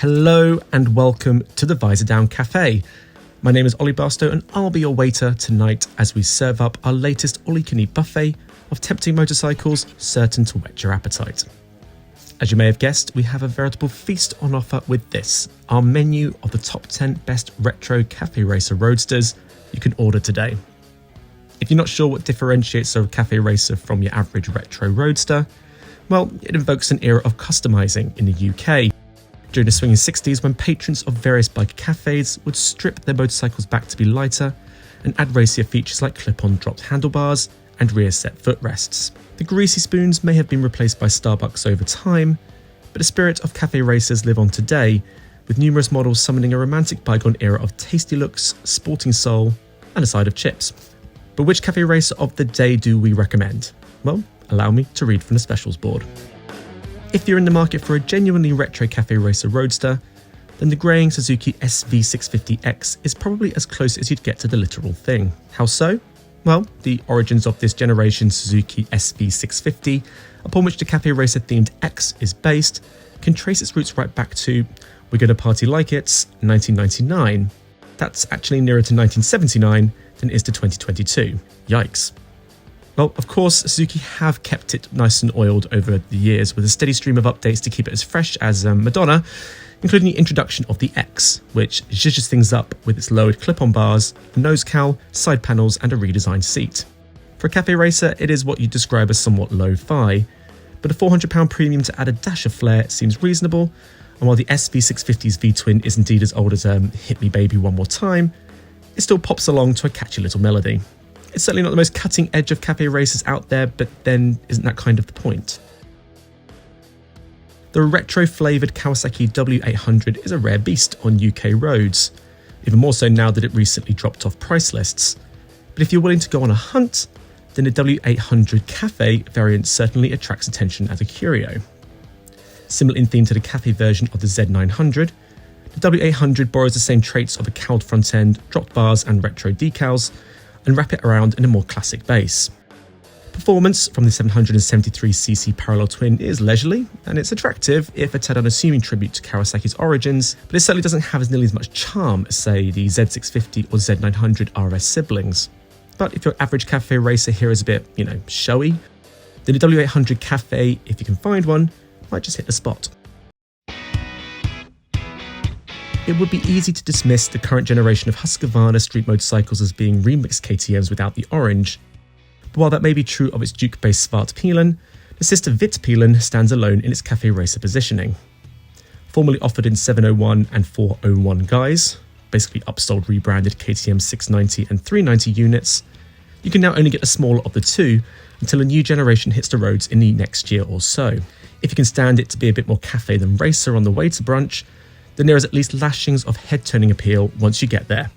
Hello and welcome to the Visordown Cafe. My name is Ollie Barstow and I'll be your waiter tonight as we serve up our latest all-you-can-eat buffet of tempting motorcycles certain to whet your appetite. As you may have guessed, we have a veritable feast on offer with this, our menu of the top 10 best retro cafe racer roadsters you can order today. If you're not sure what differentiates a cafe racer from your average retro roadster, well, it invokes an era of customizing in the UK. During the swinging 60s, when patrons of various bike cafes would strip their motorcycles back to be lighter and add racier features like clip-on dropped handlebars and rear set footrests. The greasy spoons may have been replaced by Starbucks over time, but the spirit of cafe racers live on today, with numerous models summoning a romantic bygone era of tasty looks, sporting soul, and a side of chips. But which cafe racer of the day do we recommend? Well, allow me to read from the specials board. If you're in the market for a genuinely retro cafe racer roadster, then the greying Suzuki SV650 X is probably as close as you'd get to the literal thing. How so? Well, the origins of this generation's Suzuki SV650, upon which the cafe racer themed X is based, can trace its roots right back to We're Gonna Party Like It's 1999. That's actually nearer to 1979 than it is to 2022. Yikes. Well, of course, Suzuki have kept it nice and oiled over the years with a steady stream of updates to keep it as fresh as Madonna, including the introduction of the X, which zhuzhes things up with its lowered clip-on bars, a nose cowl, side panels and a redesigned seat. For a cafe racer, it is what you'd describe as somewhat lo-fi, but a £400 premium to add a dash of flair seems reasonable, and while the SV650's V-twin is indeed as old as Hit Me Baby One More Time, it still pops along to a catchy little melody. It's certainly not the most cutting edge of cafe racers out there, but then isn't that kind of the point? The retro-flavoured Kawasaki W800 is a rare beast on UK roads, even more so now that it recently dropped off price lists. But if you're willing to go on a hunt, then the W800 Cafe variant certainly attracts attention as a curio. Similar in theme to the cafe version of the Z900, the W800 borrows the same traits of a cowled front end, dropped bars and retro decals, and wrap it around in a more classic base. Performance from the 773cc parallel twin is leisurely, and it's attractive if a tad unassuming tribute to Kawasaki's origins, but it certainly doesn't have nearly as much charm as, say, the Z650 or Z900 RS siblings. But if your average cafe racer here is a bit, showy, then the W800 Cafe, if you can find one, might just hit the spot. It would be easy to dismiss the current generation of Husqvarna street motorcycles as being remixed KTMs without the orange. But while that may be true of its Duke-based Vitpilen, the sister Vitpilen stands alone in its cafe racer positioning. Formerly offered in 701 and 401 guise, basically upsold rebranded KTM 690 and 390 units, you can now only get the smaller of the two until a new generation hits the roads in the next year or so. If you can stand it to be a bit more cafe than racer on the way to brunch, then there is at least lashings of head-turning appeal once you get there,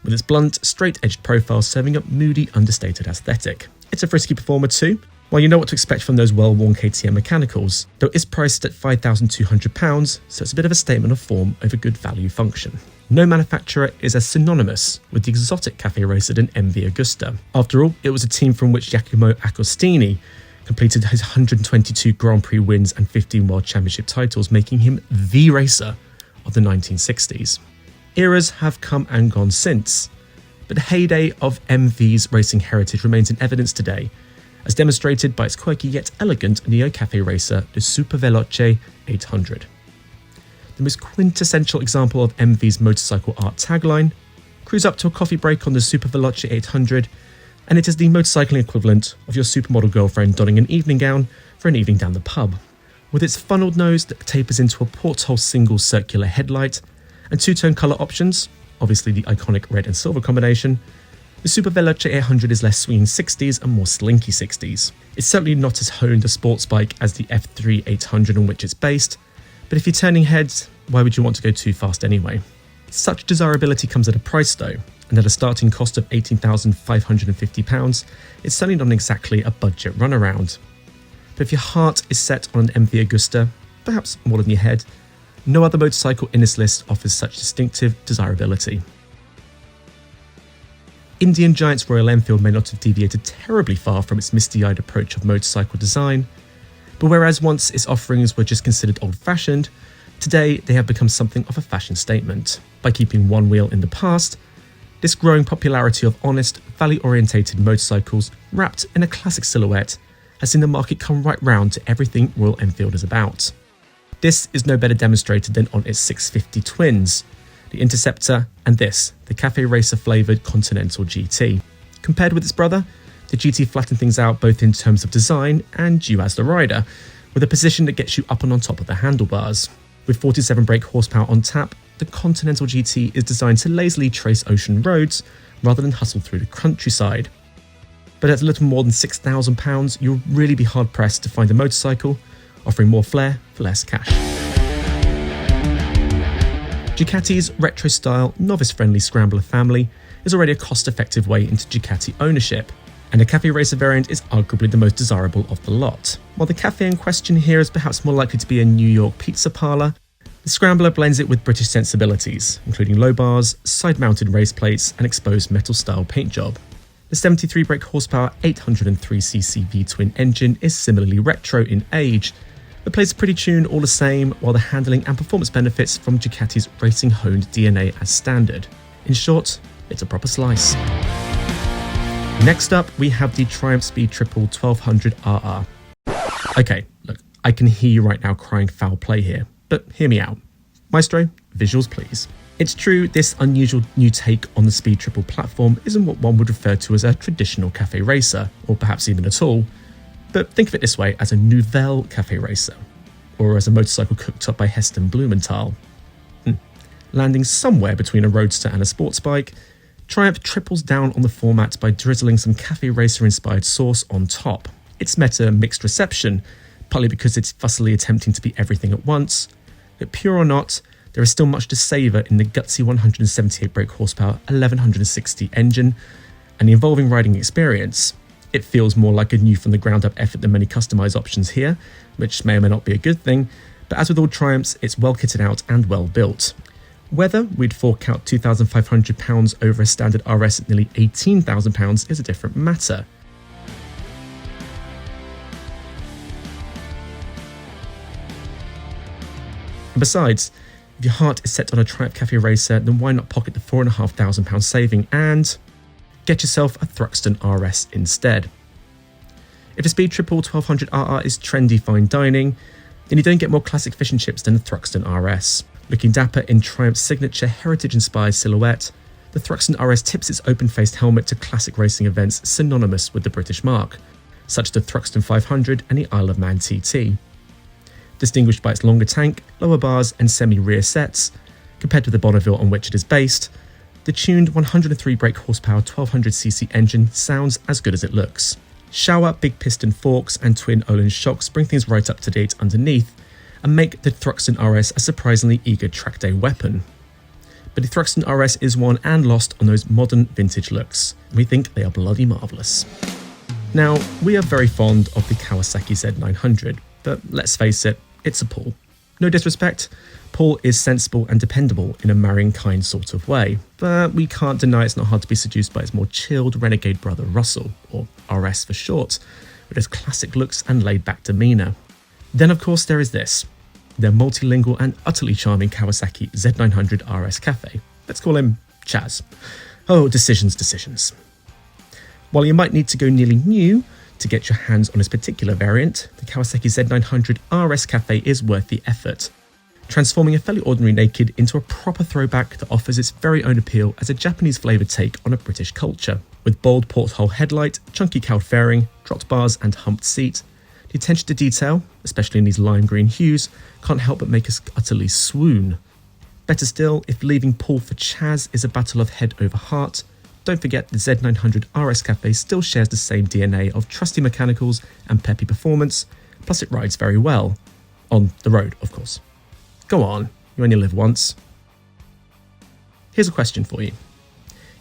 with its blunt, straight-edged profile serving up moody, understated aesthetic. It's a frisky performer too, while you know what to expect from those well-worn KTM mechanicals, though it's priced at £5,200, so it's a bit of a statement of form over good value function. No manufacturer is as synonymous with the exotic cafe racer than MV Agusta. After all, it was a team from which Giacomo Agostini completed his 122 Grand Prix wins and 15 World Championship titles, making him the racer of the 1960s. Eras have come and gone since, but the heyday of MV's racing heritage remains in evidence today, as demonstrated by its quirky yet elegant neo-cafe racer, the Superveloce 800. The most quintessential example of MV's motorcycle art tagline: cruise up to a coffee break on the Superveloce 800, and it is the motorcycling equivalent of your supermodel girlfriend donning an evening gown for an evening down the pub. With its funneled nose that tapers into a porthole single circular headlight and two-tone colour options, obviously the iconic red and silver combination, the Superveloce 800 is less swinging 60s and more slinky 60s. It's certainly not as honed a sports bike as the F3 800 on which it's based, but if you're turning heads, why would you want to go too fast anyway? Such desirability comes at a price though, and at a starting cost of £18,550, it's certainly not exactly a budget runaround. But if your heart is set on an MV Agusta, perhaps more than your head, no other motorcycle in this list offers such distinctive desirability. Indian giant's Royal Enfield may not have deviated terribly far from its misty-eyed approach of motorcycle design, but whereas once its offerings were just considered old-fashioned, Today, they have become something of a fashion statement. By keeping one wheel in the past, this growing popularity of honest, value-orientated motorcycles wrapped in a classic silhouette has seen the market come right round to everything Royal Enfield is about. This is no better demonstrated than on its 650 twins, the Interceptor, and this, the Cafe Racer flavoured Continental GT. Compared with its brother, the GT flattened things out both in terms of design and you as the rider, with a position that gets you up and on top of the handlebars. With 47 brake horsepower on tap, the Continental GT is designed to lazily trace ocean roads rather than hustle through the countryside. But at a little more than £6,000, you'll really be hard pressed to find a motorcycle offering more flair for less cash. Ducati's retro-style, novice-friendly Scrambler family is already a cost-effective way into Ducati ownership, and the Cafe Racer variant is arguably the most desirable of the lot. While the cafe in question here is perhaps more likely to be a New York pizza parlour, the Scrambler blends it with British sensibilities, including low bars, side-mounted race plates, and exposed metal-style paint job. The 73 brake horsepower 803cc V-twin engine is similarly retro in age, but plays a pretty tune all the same, while the handling and performance benefits from Ducati's racing-honed DNA as standard. In short, it's a proper slice. Next up, we have the Triumph Speed Triple 1200 RR. Okay, look, I can hear you right now crying foul play here, but hear me out. Maestro, visuals please. It's true, this unusual new take on the Speed Triple platform isn't what one would refer to as a traditional cafe racer, or perhaps even at all, but think of it this way, as a nouvelle cafe racer, or as a motorcycle cooked up by Heston Blumenthal. Landing somewhere between a roadster and a sports bike, Triumph triples down on the format by drizzling some cafe racer-inspired sauce on top. It's met a mixed reception, partly because it's fussily attempting to be everything at once, but pure or not, there is still much to savour in the gutsy 178 brake horsepower 1160 engine and the involving riding experience. It feels more like a new from the ground up effort than many customised options here, which may or may not be a good thing, but as with all Triumphs, it's well kitted out and well built. Whether we'd fork out £2,500 over a standard RS at nearly £18,000 is a different matter. And besides, if your heart is set on a Triumph Cafe Racer, then why not pocket the £4,500 saving and get yourself a Thruxton RS instead. If the Speed Triple 1200 RR is trendy fine dining, then you don't get more classic fish and chips than the Thruxton RS. Looking dapper in Triumph's signature heritage-inspired silhouette, the Thruxton RS tips its open-faced helmet to classic racing events synonymous with the British mark, such as the Thruxton 500 and the Isle of Man TT. Distinguished by its longer tank, lower bars and semi-rear sets, compared to the Bonneville on which it is based, the tuned 103 brake horsepower 1200cc engine sounds as good as it looks. Shower big piston forks and twin Öhlins shocks bring things right up to date underneath, and make the Thruxton RS a surprisingly eager track day weapon. But the Thruxton RS is won and lost on those modern vintage looks. We think they are bloody marvellous. Now, we are very fond of the Kawasaki Z900, but let's face it, it's a pull. No disrespect, Paul is sensible and dependable in a marrying kind sort of way, but we can't deny it's not hard to be seduced by its more chilled renegade brother Russell, or RS for short, with his classic looks and laid-back demeanour. Then of course there is this, their multilingual and utterly charming Kawasaki Z900 RS Cafe. Let's call him Chaz. Oh, decisions. While you might need to go nearly new to get your hands on this particular variant, the Kawasaki Z900 RS Cafe is worth the effort, transforming a fairly ordinary naked into a proper throwback that offers its very own appeal as a Japanese flavoured take on a British culture. With bold porthole headlight, chunky cowled fairing, dropped bars and humped seat, the attention to detail, especially in these lime green hues, can't help but make us utterly swoon. Better still, if leaving Paul for Chaz is a battle of head over heart, don't forget the Z900 RS Cafe still shares the same DNA of trusty mechanicals and peppy performance, plus it rides very well. On the road, of course. Go on, you only live once. Here's a question for you.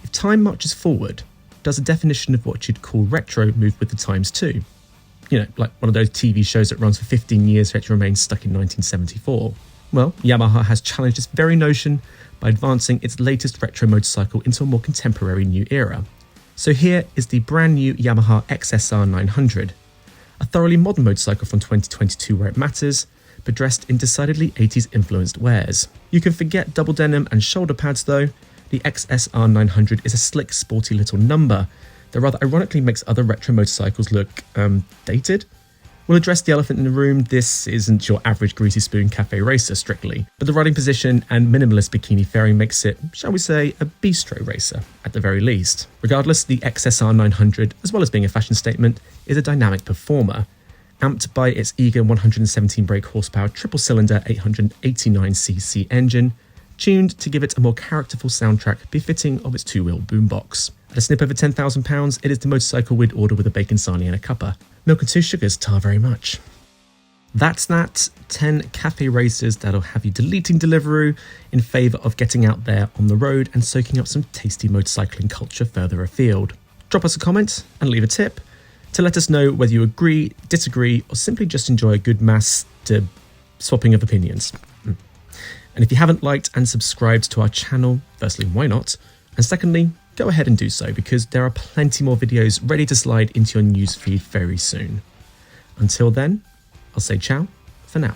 If time marches forward, does the definition of what you'd call retro move with the times too? You know, like one of those TV shows that runs for 15 years yet remains stuck in 1974. Well, Yamaha has challenged this very notion by advancing its latest retro motorcycle into a more contemporary new era. So here is the brand new Yamaha XSR 900, a thoroughly modern motorcycle from 2022 where it matters, but dressed in decidedly 80s influenced wares. You can forget double denim and shoulder pads though. The XSR 900 is a slick, sporty little number that rather ironically makes other retro motorcycles look, dated. We'll address the elephant in the room. This isn't your average greasy spoon cafe racer strictly, but the riding position and minimalist bikini fairing makes it, shall we say, a bistro racer at the very least. Regardless, the XSR 900, as well as being a fashion statement, is a dynamic performer, amped by its eager 117 brake horsepower triple-cylinder 889cc engine, tuned to give it a more characterful soundtrack befitting of its two-wheel boombox. At a snip over £10,000, it is the motorcycle we'd order with a bacon sarnie and a cuppa. Milk and 2 sugars, tar very much. That's that. 10 cafe racers that'll have you deleting Deliveroo in favour of getting out there on the road and soaking up some tasty motorcycling culture further afield. Drop us a comment and leave a tip to let us know whether you agree, disagree, or simply just enjoy a good mass swapping of opinions. And if you haven't liked and subscribed to our channel, firstly, why not? And secondly, go ahead and do so, because there are plenty more videos ready to slide into your newsfeed very soon. Until then, I'll say ciao for now.